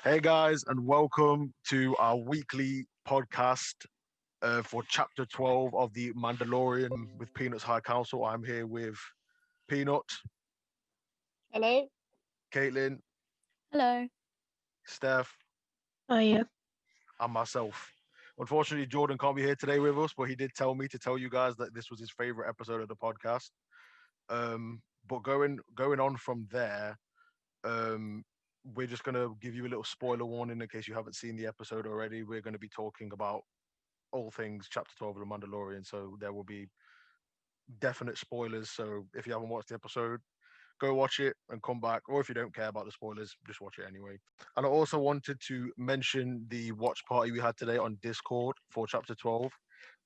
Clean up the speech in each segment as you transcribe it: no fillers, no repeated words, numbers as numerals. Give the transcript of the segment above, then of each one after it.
Hey guys, and welcome to our weekly podcast for chapter 12 of the Mandalorian with Peanut's High Council. I'm here with Peanut, Hello? Caitlin, Hello. Steph, Oh, yeah. and myself. Unfortunately, Jordan can't be here today with us, but he did tell me to tell you guys that this was his favorite episode of the podcast. But going on from there, um, we're just gonna give you a little spoiler warning in case you haven't seen the episode already. We're going to be talking about all things chapter 12 of the Mandalorian, so there will be definite spoilers. So if you haven't watched the episode, go watch it and come back. Or if you don't care about the spoilers, just watch it anyway. And I also wanted to mention the watch party we had today on Discord for chapter 12.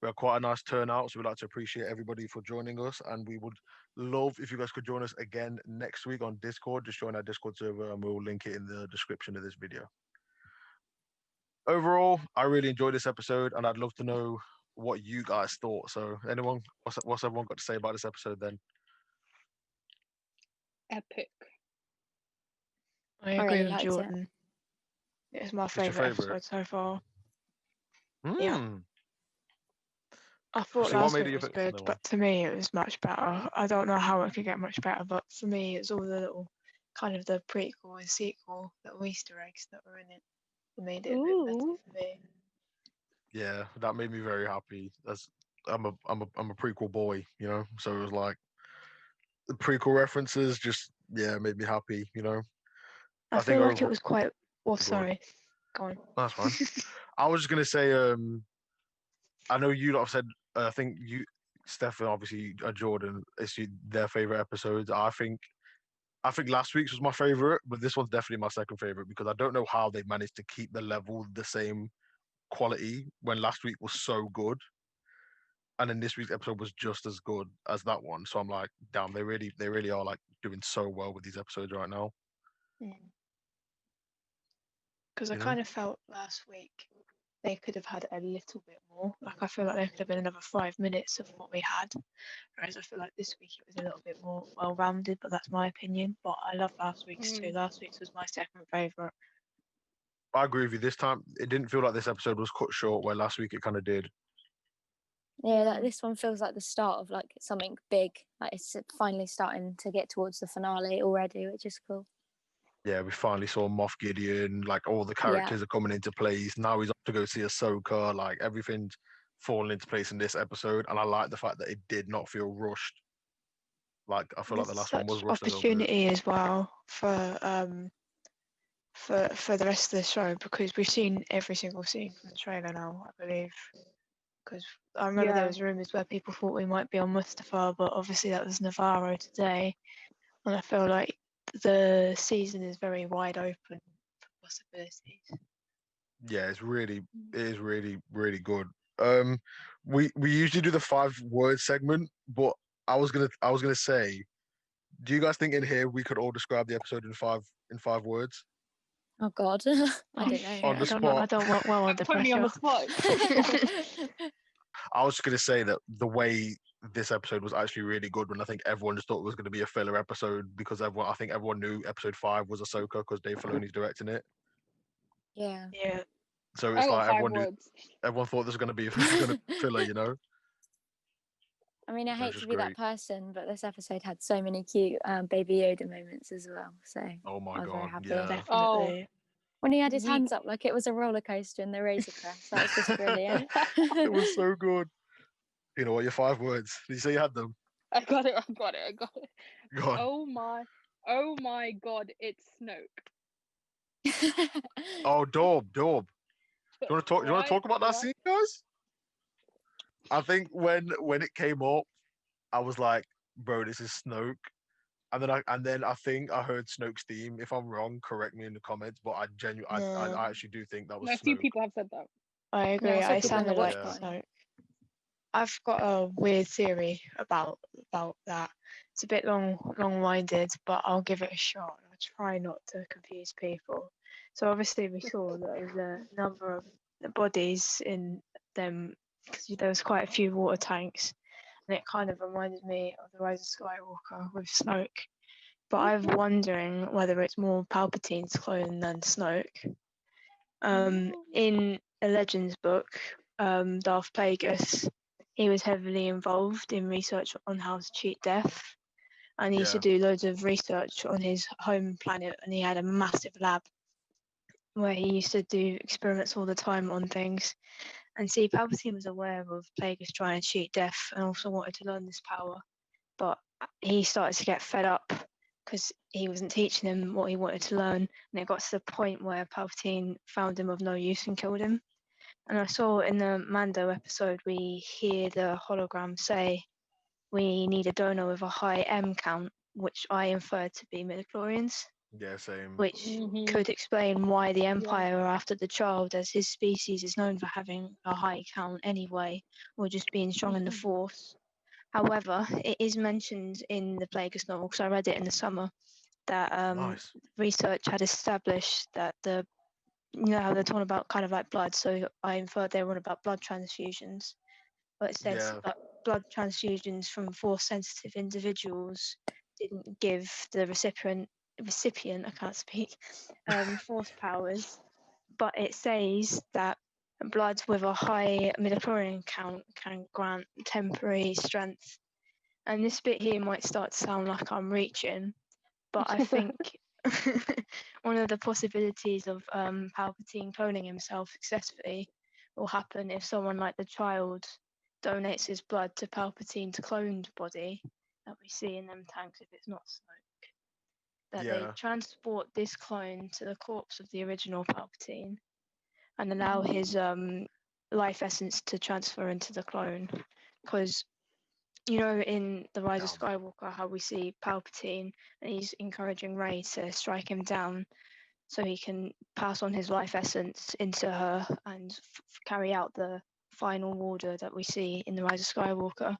We had quite a nice turnout, so we'd like to appreciate everybody for joining us. And we would love if you guys could join us again next week on Discord. Just join our Discord server and we'll link it in the description of this video. Overall, I really enjoyed this episode and I'd love to know what you guys thought. So anyone, what's everyone got to say about this episode then? Epic. I I agree really with liked it. Jordan. It's my It's your favourite favourite? episode so far. Hmm. I thought See, what last made week it was your good, favourite? but to me it was much better. I don't know how it could get much better, but for me it's all the little kind of the prequel and sequel little Easter eggs that were in it that made it a bit better Ooh. for me. Yeah, that made me very happy. I'm a prequel boy, you know. So it was like the prequel references just made me happy, you know. I I think feel like it over was quite. Well, Go on. sorry. Go on. That's fine. I was just gonna say, I know you lot have said I think you Stefan, obviously Jordan, their favorite episodes. I think last week's was my favorite, but this one's definitely my second favorite because I don't know how they managed to keep the level the same quality when last week was so good, and then this week's episode was just as good as that one. So I'm like, damn, they really are like doing so well with these episodes right now. Because I You know? kind of felt last week they could have had a little bit more. Like I feel like there could have been another 5 minutes of what we had. Whereas I feel like this week it was a little bit more well rounded, but that's my opinion. But I love last week's too. Last week's was my second favourite. I agree with you. This time, it didn't feel like this episode was cut short, where last week it kind of did. Yeah, like this one feels like the start of like something big. Like it's finally starting to get towards the finale already, which is cool. Yeah, we finally saw Moff Gideon. Like all the characters are coming into place. Now he's off to go see Ahsoka. Like everything's falling into place in this episode, and I like the fact that it did not feel rushed. Like I feel like the There's last one was such rushed a little bit. opportunity as well for the rest of the show because we've seen every single scene from the trailer now, I believe. Because I remember there Yeah. was rumours where people thought we might be on Mustafar, but obviously that was Navarro today, and I feel like the season is very wide open for possibilities. Yeah, it is really, really good. We usually do the 5 word segment, but I was gonna say, do you guys think in here we could all describe the episode in five words Oh God, I don't shit, know. on the I don't know. I spot? don't work well under Put me on the pressure. spot. I was just gonna say that the way this episode was actually really good when I think everyone just thought it was going to be a filler episode because I think everyone knew episode 5 was Ahsoka because Dave Filoni's directing it. Yeah. Yeah. So I it's got like 5 words. everyone thought this was going to be filler, you know. I mean, I So hate it's to just be great. that person, but this episode had so many cute Baby Yoda moments as well. So Oh my I was very god, happy. yeah. Definitely. When he had his We- hands up like it was a roller coaster in the Razor Crest, that was just brilliant. It was so good. You know what? Your 5 words. Did you say you had them? I got it. Go on. Oh my god, it's Snoke. Oh, Daub. Do you want to talk? Do you want to talk about that Why? scene, guys? I think when it came up, I was like, "Bro, this is Snoke." And then I think I heard Snoke's theme. If I'm wrong, correct me in the comments. But No, I actually do think that was No, a few Snoke. people have said that. I Yeah, agree. I saw I people in the sounded watch like party. Snoke. I've got a weird theory about that. It's a bit long-winded, but I'll give it a shot. I'll try not to confuse people. So obviously we saw that there was a number of bodies in them because there was quite a few water tanks, and it kind of reminded me of the Rise of Skywalker with Snoke. But I'm wondering whether it's more Palpatine's clone than Snoke, In a Legends book, Darth Plagueis, he was heavily involved in research on how to cheat death, and he used to do loads of research on his home planet, and he had a massive lab where he used to do experiments all the time on things. And see, Palpatine was aware of Plagueis trying to cheat death and also wanted to learn this power, but he started to get fed up because he wasn't teaching him what he wanted to learn, and it got to the point where Palpatine found him of no use and killed him. And I saw in the Mando episode, we hear the hologram say, "We need a donor with a high M count," which I inferred to be midichlorians, Yeah, same. which Mhm. could explain why the Empire are after the child, as his species is known for having a high count anyway, or just being strong in the Force. However, it is mentioned in the Plagueis novel, because I read it in the summer, that Nice. research had established that you know how they're talking about kind of like blood, so I inferred they were on about blood transfusions, but it says Yeah. that blood transfusions from Force sensitive individuals didn't give the recipient, I can't speak, Force powers, but it says that blood with a high midichlorian count can grant temporary strength. And this bit here might start to sound like I'm reaching, but I think one of the possibilities of Palpatine cloning himself successfully will happen if someone like the child donates his blood to Palpatine's cloned body that we see in them tanks if it's not Snoke. That they Yeah. transport this clone to the corpse of the original Palpatine and allow his life essence to transfer into the clone. Because you know, in The Rise of Skywalker, how we see Palpatine and he's encouraging Rey to strike him down so he can pass on his life essence into her and carry out the final order that we see in The Rise of Skywalker.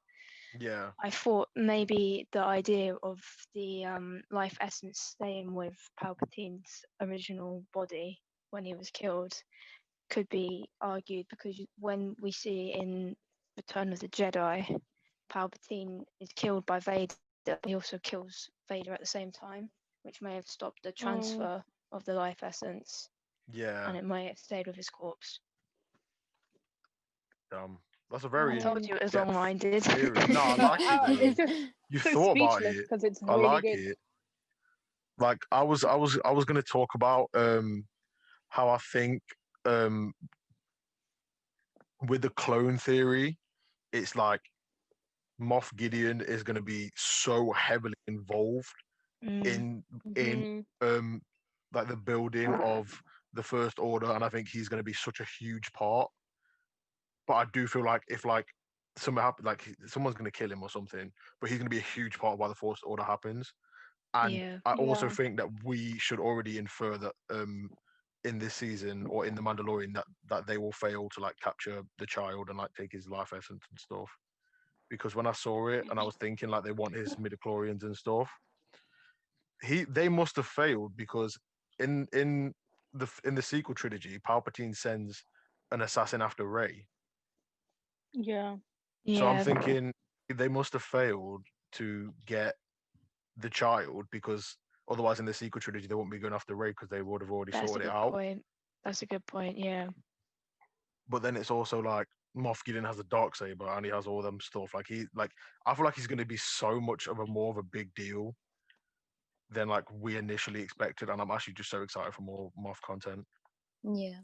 Yeah. I thought maybe the idea of the life essence staying with Palpatine's original body when he was killed could be argued because when we see in Return of the Jedi, Palpatine is killed by Vader, he also kills Vader at the same time, which may have stopped the transfer of the life essence, Yeah. and it may have stayed with his corpse. That's a I very told you it was in-depth long-minded. theory. No, I like it though. It's just You so thought about speechless it. because it's I really like good. it. Like I was gonna talk about how I think um with the clone theory, it's like Moff Gideon is gonna be so heavily involved in Mhm. um like the building of the First Order, and I think he's gonna be such a huge part. But I do feel like if like something happens, like someone's gonna kill him or something, but he's gonna be a huge part of why the First Order happens. And Yeah. I also Yeah. think that we should already infer that in this season or in the Mandalorian that they will fail to like capture the child and like take his life essence and stuff. Because when I saw it and I was thinking like they want his midichlorians and stuff, they must have failed because in the sequel trilogy, Palpatine sends an assassin after Rey. Yeah. So I'm Yeah. thinking they must have failed to get the child because otherwise in the sequel trilogy they wouldn't be going after Rey because they would have already That's a sorted it good out. point. That's a good point. Yeah. But then it's also like Moff Gideon has a dark saber and he has all them stuff. I feel like he's going to be so much of a more of a big deal than like we initially expected, and I'm actually just so excited for more Moff content. Yeah.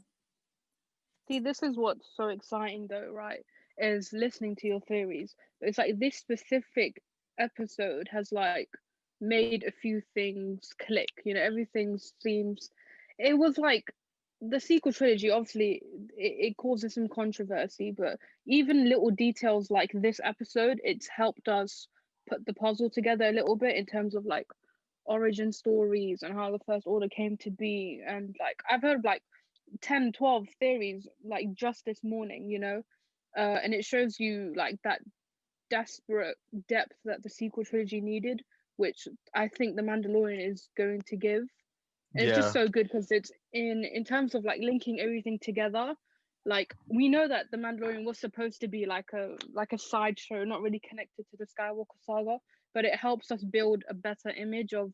See, this is what's so exciting though, right? Is listening to your theories. It's like this specific episode has like made a few things click. You know, everything seems. It was like the sequel trilogy. Obviously, it causes some controversy, but even little details like this episode, it's helped us put the puzzle together a little bit in terms of like origin stories and how the First Order came to be. And like I've heard like 10, 12 theories like just this morning, you know. And it shows you like that desperate depth that the sequel trilogy needed, which I think the Mandalorian is going to give. And it's just Yeah, so good because it's in terms of like linking everything together. Like we know that the Mandalorian was supposed to be like a sideshow, not really connected to the Skywalker saga, but it helps us build a better image of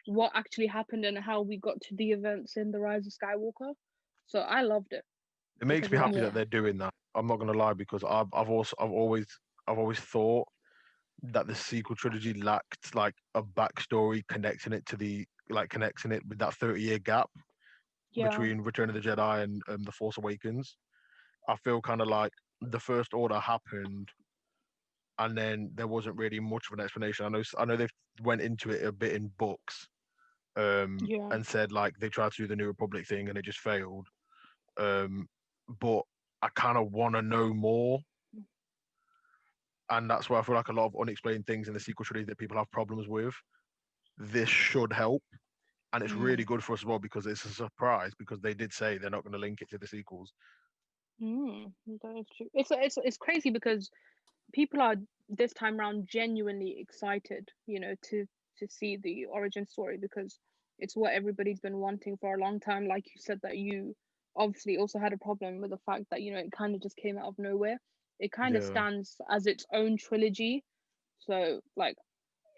what actually happened and how we got to the events in the Rise of Skywalker. So I loved it It makes because me of happy that. Yeah. that they're doing that. I'm not gonna lie because I've always thought that the sequel trilogy lacked like a backstory connecting it to the like connecting it with that 30-year gap Yeah. between Return of the Jedi and The Force Awakens. I feel kind of like the First Order happened, and then there wasn't really much of an explanation. I know they've went into it a bit in books, Yeah. and said like they tried to do the New Republic thing and it just failed. Um, but I kind of want to know more, and that's why I feel like a lot of unexplained things in the sequel trilogy that people have problems with. This should help, and it's really Mm. good for us as well because it's a surprise because they did say they're not going to link it to the sequels. That is true. It's crazy because people are this time around genuinely excited, to see the origin story because it's what everybody's been wanting for a long time. Like you said, that you obviously also had a problem with the fact that it kind of just came out of nowhere. It kind of Yeah, stands as its own trilogy. So, like,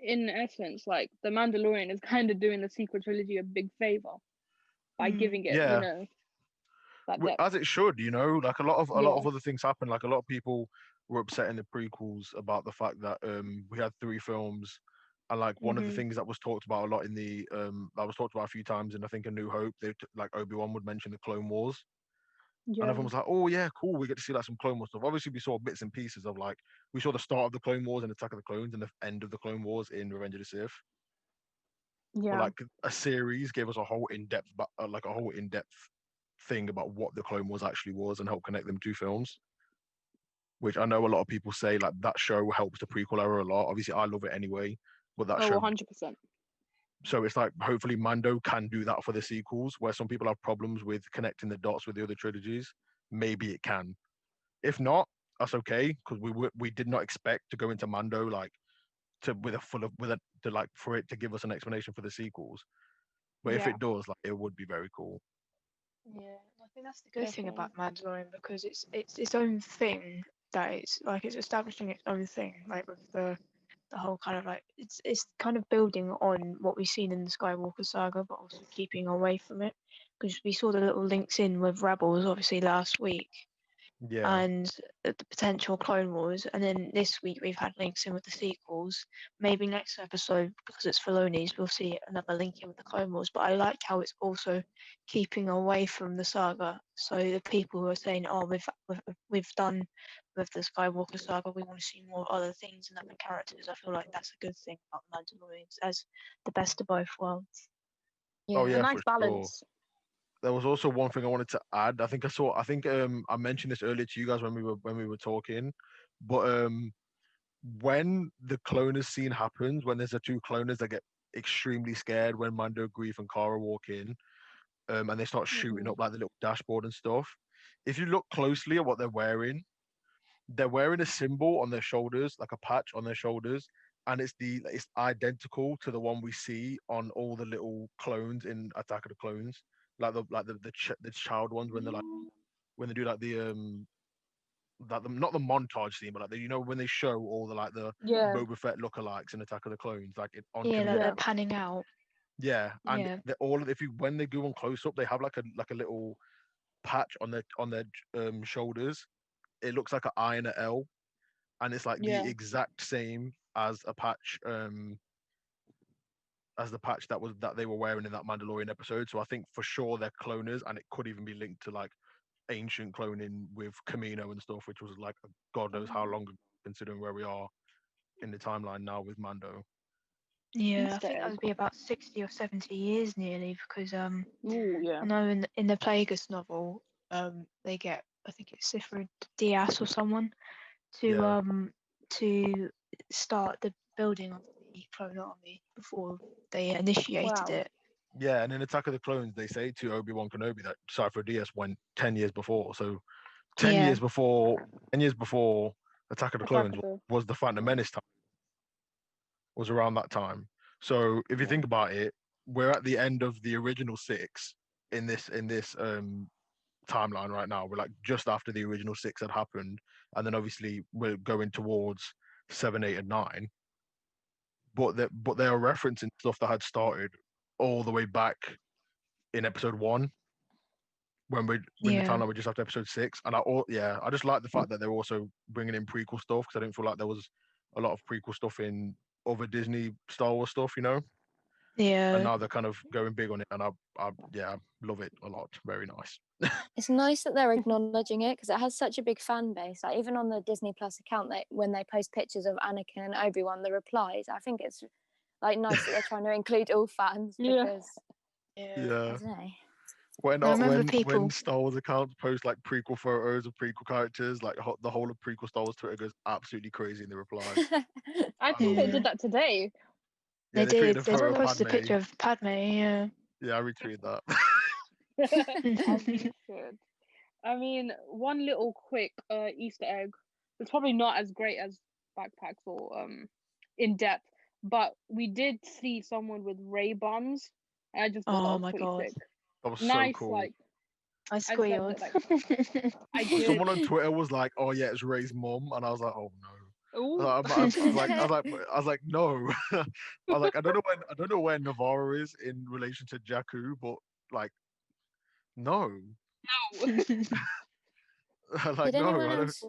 in essence, like the Mandalorian is kind of doing the sequel trilogy a big favor by Mm. giving it, yeah, that depth. as it should. Like a lot Yeah. of other things happen. Like a lot of people were upset in the prequels about the fact that we had three films, and like one of the Mhm. things that was talked about a lot in the that was talked about a few times in I think A New Hope. Like Obi-Wan would mention the Clone Wars, and Yeah. everyone was like, "Oh yeah, cool. We get to see like some Clone Wars stuff." Obviously, we saw bits and pieces of like we saw the start of the Clone Wars in Attack of the Clones and the end of the Clone Wars in Revenge of the Sith. But Yeah. like a series gave us a whole in-depth, like a whole in-depth thing about what the Clone Wars actually was and help connect them to films. Which I know a lot of people say like that show helps the prequel era a lot. Obviously, I love it anyway, but that Oh, show. 100%. So it's like hopefully Mando can do that for the sequels, where some people have problems with connecting the dots with the other trilogies. Maybe it can. If not, that's okay because we did not expect to go into Mando like to with a full of with a to like for it to give us an explanation for the sequels. But if Yeah, it does, like it would be very cool. Yeah, I think that's the good thing definitely. about Mandalorian because it's its own thing that it's establishing its own thing like with the whole kind of like it's kind of building on what we've seen in the Skywalker saga but also keeping away from it because we saw the little links in with Rebels obviously last week Yeah, and the potential Clone Wars. And then this week we've had links in with the sequels. Maybe next episode, because it's Filoni's, we'll see another link in with the Clone Wars. But I like how it's also keeping away from the saga. So the people who are saying, "Oh, we've done with the Skywalker saga, we want to see more other things and other characters." I feel like that's a good thing about Mandalorians as the best of both worlds. oh A Yeah. yeah, nice for sure. balance. There was also one thing I wanted to add. I think I mentioned this earlier to you guys when we were talking, but when the cloners scene happens, when there's the two cloners that get extremely scared when Mando, Grief, and Kara walk in, and they start shooting Mhm. up like the little dashboard and stuff. If you look closely at what they're wearing a symbol on their shoulders, like a patch on their shoulders, and it's identical to the one we see on all the little clones in Attack of the Clones, like the child ones when they're like when they do like the not the montage scene, but like when they show all the like the Yeah, Boba Fett lookalikes in Attack of the Clones, like on Yeah, that they're Camino. yeah, panning out. Yeah, and Yeah. they all if you when they go on close up, they have like a little patch on their shoulders. It looks like an I and an L, and it's like the yeah. exact same as a patch as the patch that they were wearing in that Mandalorian episode. So I think for sure they're cloners, and it could even be linked to like ancient cloning with Camino and stuff, which was like God knows how Mm. long ago, considering where we are in the timeline now with Mando. Yeah, I Easter think that egg. would be about 60 or 70 years nearly because Oh, I yeah, know in the Plagueis novel, they get I think it's Sifra Dyas or someone to Yeah, to start the building of the clone army before they initiated wow. it. yeah, and in Attack of the Clones, they say to Obi-Wan Kenobi that Cypher Dyas went 10 years before. So 10 Yeah, years before, 10 years before Attack of the Attack Clones of the. was the Phantom Menace time, was around that time. So if you Yeah. think about it, we're at the end of the original six in this timeline right now. We're like just after the original six had happened, and then obviously we're going towards seven, eight, and nine. But they are referencing stuff that had started all the way back in episode one. when the timeline we just after episode 6, and I just like the fact that they're also bringing in prequel stuff because I didn't feel like there was a lot of prequel stuff in other Disney Star Wars stuff, and Yeah. now they're kind of going big on it, and I love it a lot. Very nice. It's nice that they're acknowledging it because it has such a big fan base. Like even on the Disney Plus account, when they post pictures of Anakin and Obi-Wan, the replies, I think it's like nice that they're trying to include all fans Yeah. because I Yeah. don't know. I remember When people- Star Wars accounts post like prequel photos of prequel characters, like the whole of prequel Star Wars Twitter goes absolutely crazy in the replies. I think they Yeah. did that today. Yeah, They tweeted did. a They photo of posted a Padme. picture of Padme. Yeah. Yeah, I retweeted that. As you should. I mean, one little quick Easter egg. It's probably not as great as backpacks or in depth, but we did see someone with Ray Bans. I just thought that Oh was my pretty God. sick. That was Nice, so cool. like I said squealed. that, I did. Someone on Twitter was like, "Oh yeah, it's Ray's mom," and I was like, "Oh no." Ooh. I was like, no. I was like, I don't know where Navarro is in relation to Jakku, but like, no. Like, Did no, anyone I don't. else?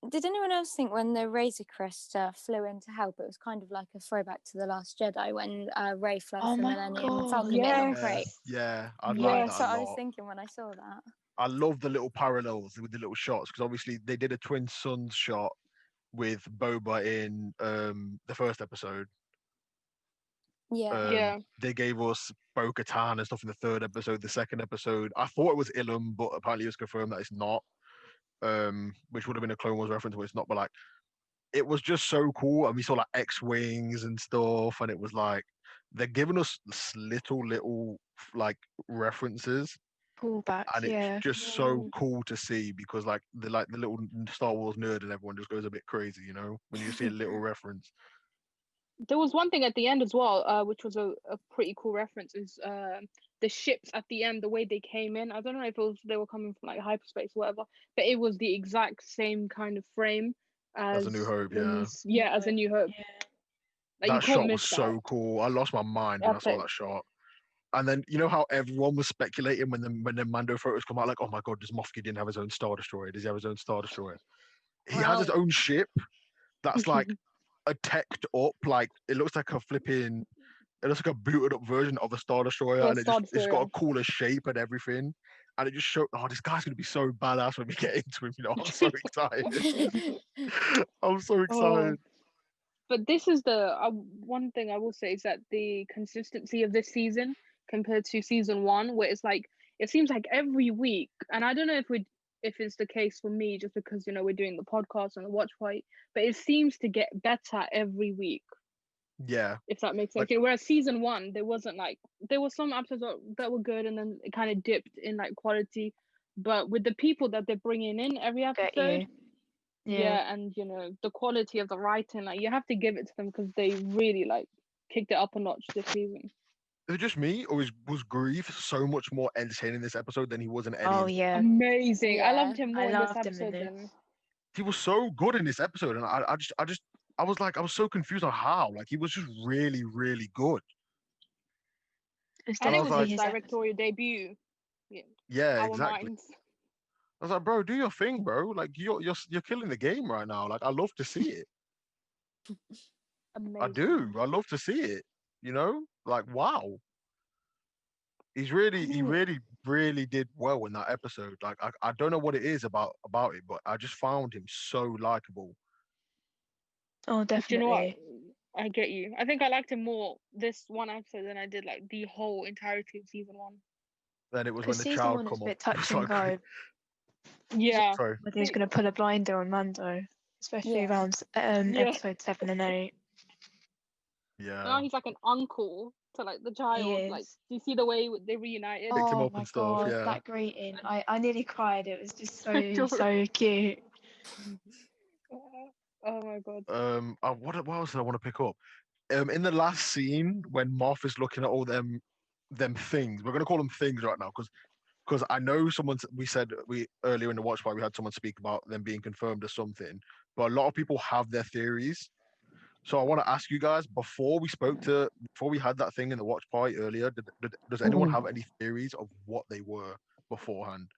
Did anyone else think when the Razor Crest flew in to help, it was kind of like a throwback to The Last Jedi when Rey flies Oh the my Millennium God, Falcon getting on yes. crate? Yeah, I like Yes. that That's what a I was lot. thinking when I saw that. I love the little parallels with the little shots because obviously they did a twin sons shot with Boba in the first episode. Yeah. Yeah. They gave us Bo-Katan and stuff in the third episode. The second episode, I thought it was Ilum, but apparently it was confirmed that it's not. Which would have been a Clone Wars reference, but it's not. But like, it was just so cool, and we saw like X-wings and stuff, and it was like they're giving us little like references, Pullbacks. and it's Yeah. just so cool to see because like the little Star Wars nerd and everyone just goes a bit crazy, when you see a little reference. There was one thing at the end as well, which was a pretty cool reference, is the ships at the end, the way they came in. I don't know if they were coming from like hyperspace or whatever, but it was the exact same kind of frame As A New Hope, as A New Hope. Yeah. Like, you That can't shot was miss so cool. I lost my mind when I saw Epic. that shot. And then you know how everyone was speculating when the Mando photos come out, like, oh my god, does Moff Gideon have his own Star Destroyer? Does he have his own Star Destroyer? He has his Well- own ship that's like a teched up, like it looks like a booted up version of a Star Destroyer, Yeah, and Star it's got a Destroyer. cooler shape and everything. And it just showed, oh, this guy's gonna be so badass when we get into him. I'm so excited. I'm so excited. But this is the one thing I will say is that the consistency of this season compared to season 1, where it's like it seems like every week, and I don't know if it's the case for me just because we're doing the podcast and the watch party, but it seems to get better every week, Yeah. if that makes sense. Like- Whereas season 1, there were some episodes that were good, and then it kind of dipped in like quality. But with the people that they're bringing in every Get episode, you. yeah, and the quality of the writing, like you have to give it to them because they really like kicked it up a notch this season. Is it just me, or was Grief so much more entertaining this episode than he was in any? Oh yeah. Amazing. I Yeah, loved him more I in this loved him in episode this. than He was so good in this episode, and I was so confused on how. Like, he was just really, really good. It's and I it was was like- his directorial debut. Yeah, Our exactly. minds. I was like, bro, do your thing, bro. Like, you're killing the game right now. Like, I love to see it. Amazing. I do. I love to see it. Like, wow. He really did well in that episode. Like, I don't know what it is about it, but I just found him so likable. Oh, Do you know what? definitely. I get you. I think I liked him more this one episode than I did like the whole entirety of season 1. Then it was Because when the season child 1 was come a up. bit touch It's and like, go. Yeah. sorry. Whether he was going to pull a blinder on Mando, especially Yeah. around episode 7 and 8. Yeah. Now he's like an uncle to like the child. Like, is. do you see the way they reunited? Picked him Oh up my and stuff, god, yeah. that greeting! I nearly cried. It was just Adorable. so cute. Oh my god. What else did I want to pick up? In the last scene when Moff is looking at all them things, we're gonna call them things right now, because I know we earlier in the watch party we had someone speak about them being confirmed as something, but a lot of people have their theories. So I want to ask you guys before we had that thing in the watch party earlier. Does anyone have any theories of what they were beforehand.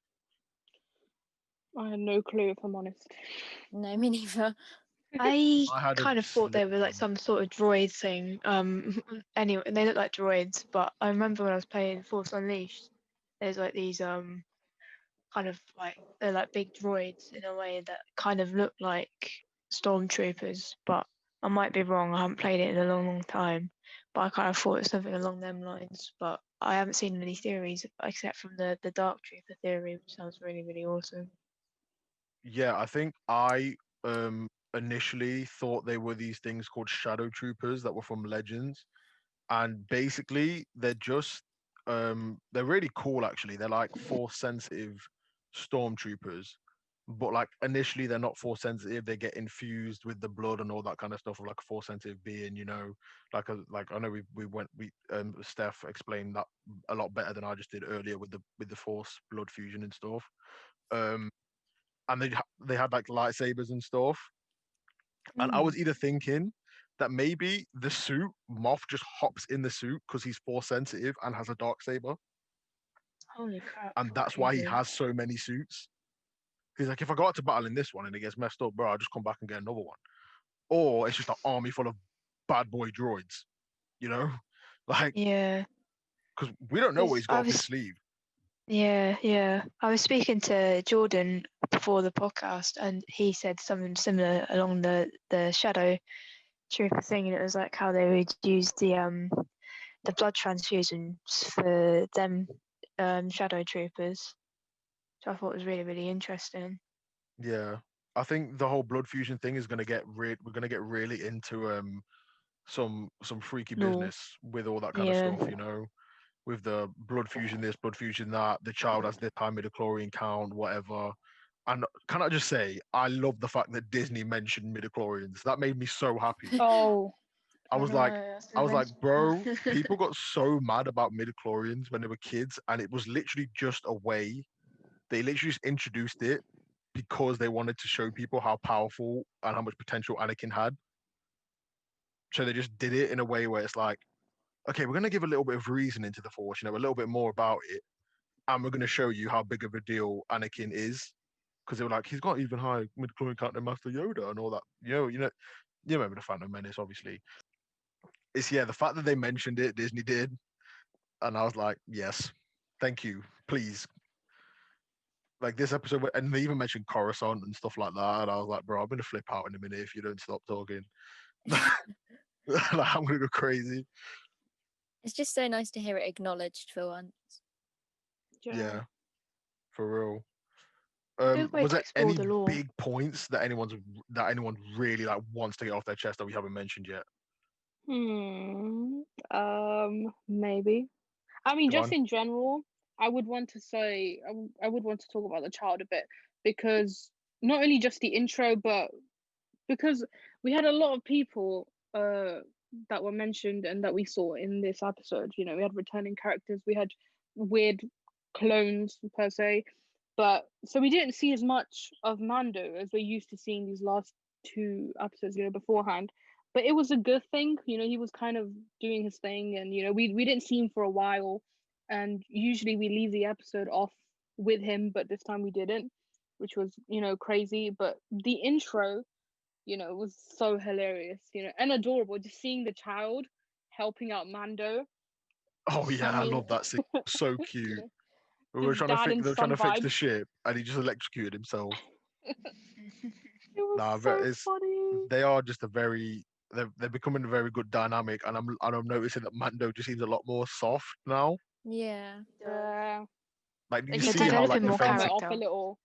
I had no clue, if I'm honest. No, me neither. I I had a kind of thought they were like sliver. some sort of droid thing. Anyway, and they look like droids, but I remember when I was playing Force Unleashed, there's like these kind of like they're like big droids in a way that kind of look like stormtroopers, but I might be wrong. I haven't played it in a long, long time, but I kind of thought it's something along them lines. But I haven't seen any theories except from the Dark Trooper theory, which sounds really, really awesome. Yeah, I think I initially thought they were these things called shadow troopers that were from Legends, and basically they're really cool actually. They're like force sensitive stormtroopers, but like initially they're not force sensitive. They get infused with the blood and all that kind of stuff of like a force sensitive being, like I know we Steph explained that a lot better than I just did earlier with the force blood fusion and stuff. Um and they had like lightsabers and stuff. And I was Mm, either thinking that maybe the suit, Moff just hops in the suit because he's force sensitive and has a dark saber, holy crap, and that's why he crazy. has so many suits. He's like, if I go out to battle in this one and it gets messed up, bro, I'll just come back and get another one. Or it's just an army full of bad boy droids, you know, like Yeah, because we don't know what because he's got I up his was sleeve. yeah. I was speaking to Jordan before the podcast, and he said something similar along the shadow trooper thing, and it was like how they would use the blood transfusions for them shadow troopers, which I thought was really, really interesting. Yeah, I think the whole blood fusion thing is gonna we're gonna get really into some freaky No. business with all that kind of Yeah. stuff, with the blood fusion this, blood fusion that, the child has this high midichlorian count, whatever. And can I just say, I love the fact that Disney mentioned midichlorians. That made me so happy. Oh, I I was know, like, that's I been was like, bro, mentioned. people got so mad about midichlorians when they were kids, and it was literally just a way. They literally just introduced it because they wanted to show people how powerful and how much potential Anakin had. So they just did it in a way where it's like, okay, we're gonna give a little bit of reason into the Force, a little bit more about it, and we're going to show you how big of a deal Anakin is. Because they were like, he's got even higher midichlorian count than Master Yoda and all that. You remember the Phantom Menace, obviously. It's the fact that they mentioned it, Disney did, and I was like, yes, thank you, please. Like this episode, and they even mentioned Coruscant and stuff like that, and I was like, bro, I'm gonna flip out in a minute if you don't stop talking. Like, I'm gonna go crazy. It's just so nice to hear it acknowledged for once. yeah. Yeah, for real. Good way Was to there explore any the lore. big points that anyone really like wants to get off their chest that we haven't mentioned yet? Hmm. Maybe. I mean, Go just on. in general, I would want to say, I would want to talk about the child a bit because not only just the intro, but because we had a lot of people that were mentioned and that we saw in this episode. We had returning characters, we had weird clones per se, but so we didn't see as much of Mando as we're used to seeing these last two episodes, beforehand. But it was a good thing, he was kind of doing his thing, and we didn't see him for a while, and usually we leave the episode off with him, but this time we didn't, which was crazy. But the intro, was so hilarious, and adorable. Just seeing the child helping out Mando. Oh I yeah, I mean, love that scene. So cute. We were just trying to dad fix. and They were trying son to fix the vibes. ship, and he just electrocuted himself. It was Nah, so funny. they are just a very. They're becoming a very good dynamic, and I'm noticing that Mando just seems a lot more soft now. Yeah. Yeah, Like you he They're see seems how like like developing he'll more calm it defensive. off a character. little.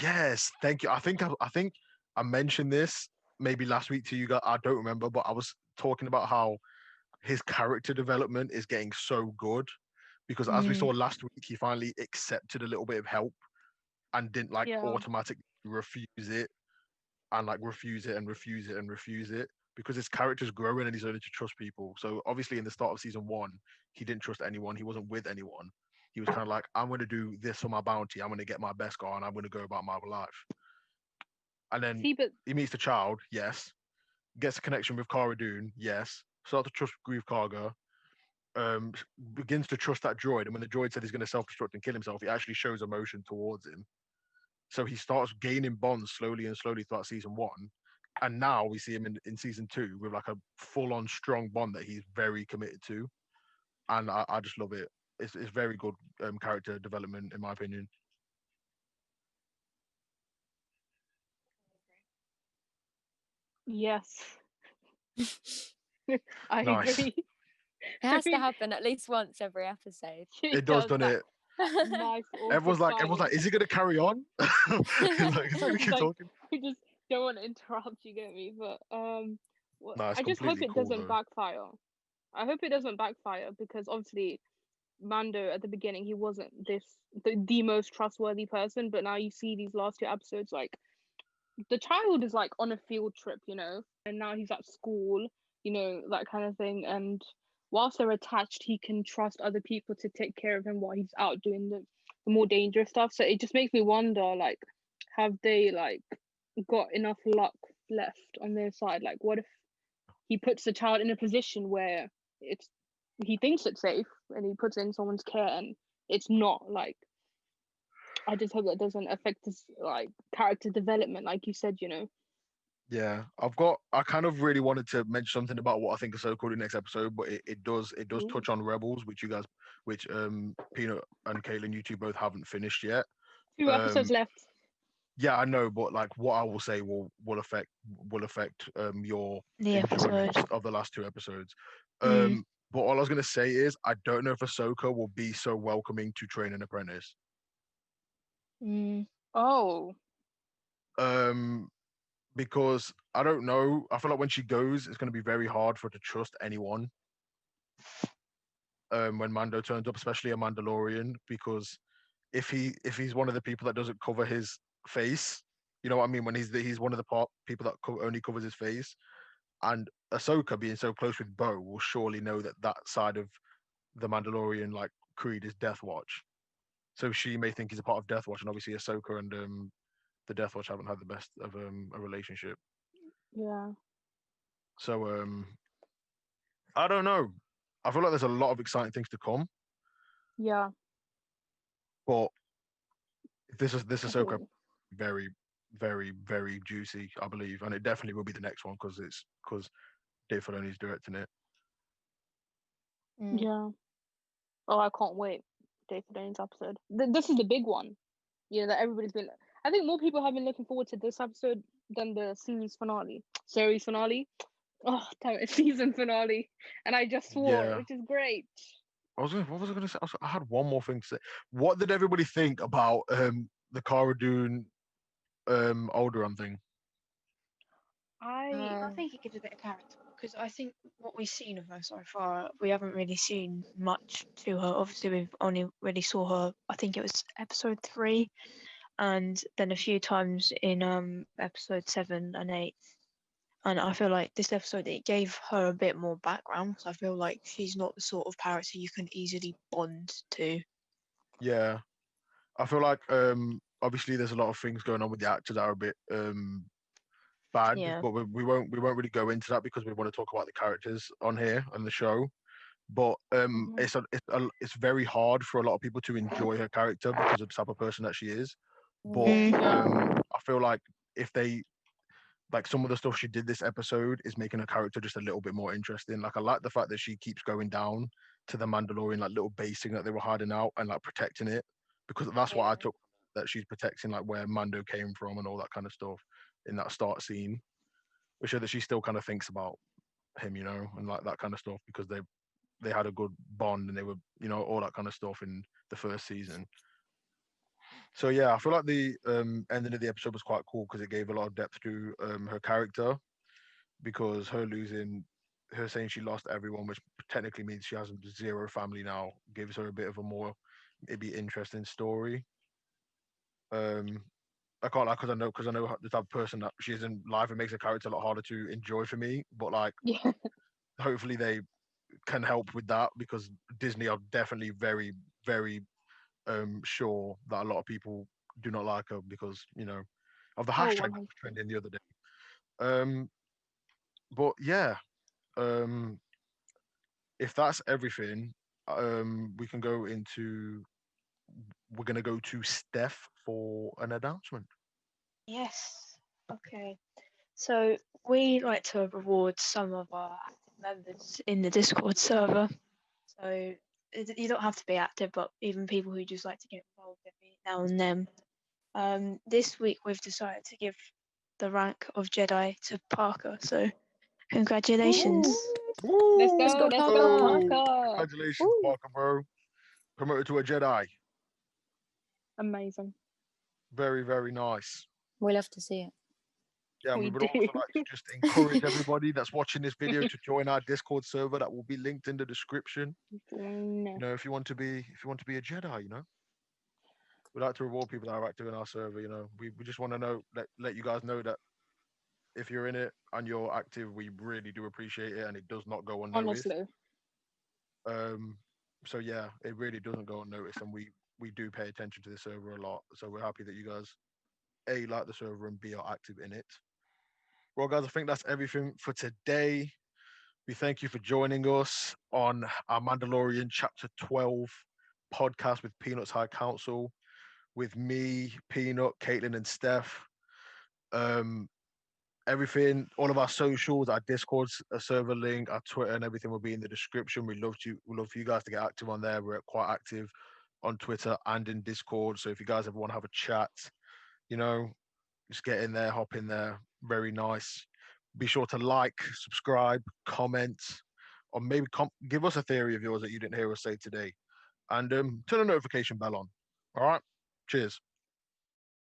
Yes, thank you. I think I mentioned this maybe last week to you guys. I don't remember, but I was talking about how his character development is getting so good because as we saw Mm, last week, he finally accepted a little bit of help and didn't like Yeah, automatically refuse it and like refuse it and refuse it and refuse it because his character's growing and he's learning to trust people. So obviously in the start of season one, he didn't trust anyone. He wasn't with anyone. He was kind of like, I'm going to do this for my bounty. I'm going to get my best guy and I'm going to go about my life. And then see, but he meets the child, yes. Gets a connection with Cara Dune, yes. Start to trust Grief Karga. um begins to trust that droid, and when the droid said he's going to self-destruct and kill himself, he actually shows emotion towards him. So he starts gaining bonds slowly and slowly throughout season one. And now we see him in season two with like a full-on strong bond that he's very committed to. And I just love it. It's very good character development in my opinion. Yes, I Nice. agree. It I has to mean, happen at least once every episode. It does, does doesn't that it? nice Everyone's like, autopilot. is he gonna carry on? Like, is he gonna keep Like, talking? we just don't want to interrupt. You get me? But No, it's I just hope completely it cool doesn't though. backfire. I hope it doesn't backfire because obviously Mando at the beginning he wasn't the most trustworthy person, but now you see these last two episodes like the child is like on a field trip, and now he's at school, that kind of thing. And whilst they're attached, he can trust other people to take care of him while he's out doing the more dangerous stuff. So it just makes me wonder, like, have they like got enough luck left on their side? Like, what if he puts the child in a position where it's he thinks it's safe and he puts it in someone's care and it's not like I just hope that doesn't affect his like character development, like you said. Yeah, I kind of really wanted to mention something about what I think Ahsoka will do next episode, but it does Ooh. touch on Rebels, which Peanut and Caitlin, you two both haven't finished yet. 2 episodes Um, left. yeah, I know, but like what I will say will affect your The enjoyment episode. of the last two episodes. Mm. But all I was gonna say is I don't know if Ahsoka will be so welcoming to train an apprentice. Mm. Oh, Um, because I don't know. I feel like when she goes, it's gonna be very hard for her to trust anyone. When Mando turns up, especially a Mandalorian, because if he's one of the people that doesn't cover his face, you know what I mean? When he's one of the people that only covers his face, and Ahsoka being so close with Bo will surely know that that side of the Mandalorian like creed is Death Watch. So she may think he's a part of Death Watch, and obviously Ahsoka and the Death Watch haven't had the best of a relationship. yeah. So I don't know. I feel like there's a lot of exciting things to come, Yeah. but this I Ahsoka think, very, very, very juicy, I believe, and it definitely will be the next one because Dave Filoni's directing it. Mm. yeah. Oh, I can't wait. Day for Dane's episode. This is the big one. That everybody's been. I think more people have been looking forward to this episode than the series finale. Series finale. Oh, damn it, season finale. And I just swore, Yeah. which is great. What was I gonna say? I had one more thing to say. What did everybody think about the Cara Dune Alderaan thing? I think it gives a bit of character because I think what we've seen of her so far, we haven't really seen much to her. Obviously, we've only really saw her. I think it was episode 3, and then a few times in episode 7 and 8. And I feel like this episode it gave her a bit more background. So I feel like she's not the sort of character you can easily bond to. Yeah, I feel like obviously there's a lot of things going on with the actors that are a bit bad, Yeah. but we won't really go into that because we want to talk about the characters on here on the show. But Mhm. it's very hard for a lot of people to enjoy her character because of the type of person that she is. But Mm. Yeah. I feel like if they like some of the stuff she did this episode is making her character just a little bit more interesting. Like I like the fact that she keeps going down to the Mandalorian like little base thing that they were hiding out and like protecting it because that's what I took that she's protecting like where Mando came from and all that kind of stuff in that start scene, which show that she still kind of thinks about him, and like that kind of stuff because they had a good bond and they were all that kind of stuff in the first season. So yeah, I feel like the ending of the episode was quite cool because it gave a lot of depth to her character because her saying she lost everyone, which technically means she has zero family now, gives her a bit of a more maybe interesting story. Um, I can't like because I know the type of person that she is in life. It makes her character a lot harder to enjoy for me. But like, Yeah. hopefully they can help with that because Disney are definitely very, very sure that a lot of people do not like her because of the Oh, hashtag that was 100%. trending the other day. Um, but yeah, um, if that's everything, we can go into. We're gonna go to Steph for an announcement. Yes. Okay. So we like to reward some of our active members in the Discord server. So you don't have to be active, but even people who just like to get involved every now and then. This week we've decided to give the rank of Jedi to Parker. So congratulations. Let's Woo! go. Let's go, Let's Parker. go, Oh, Parker. congratulations, Woo. Parker, bro. Promoted to a Jedi. Amazing. Very, very nice. We'll have to see it. Yeah, and we We would do. also like to just encourage everybody that's watching this video to join our Discord server that will be linked in the description. No. If you want to be a Jedi, we like to reward people that are active in our server. We just want to let you guys know that if you're in it and you're active, we really do appreciate it, and it does not go unnoticed. Honestly. Um, so yeah, it really doesn't go unnoticed, and we do pay attention to the server a lot. So we're happy that you guys A, like the server, and B, are active in it. Well, guys, I think that's everything for today. We thank you for joining us on our Mandalorian Chapter 12 podcast with Peanut's High Council, with me, Peanut, Caitlin, and Steph. Um, Everything, all of our socials, our Discord server link, our Twitter, and everything will be in the description. We love for you guys to get active on there. We're quite active on Twitter and in Discord. So if you guys ever want to have a chat, you know, just get in there, hop in there. Very nice. Be sure to like, subscribe, comment, or maybe give us a theory of yours that you didn't hear us say today. And turn the notification bell on. All right. Cheers.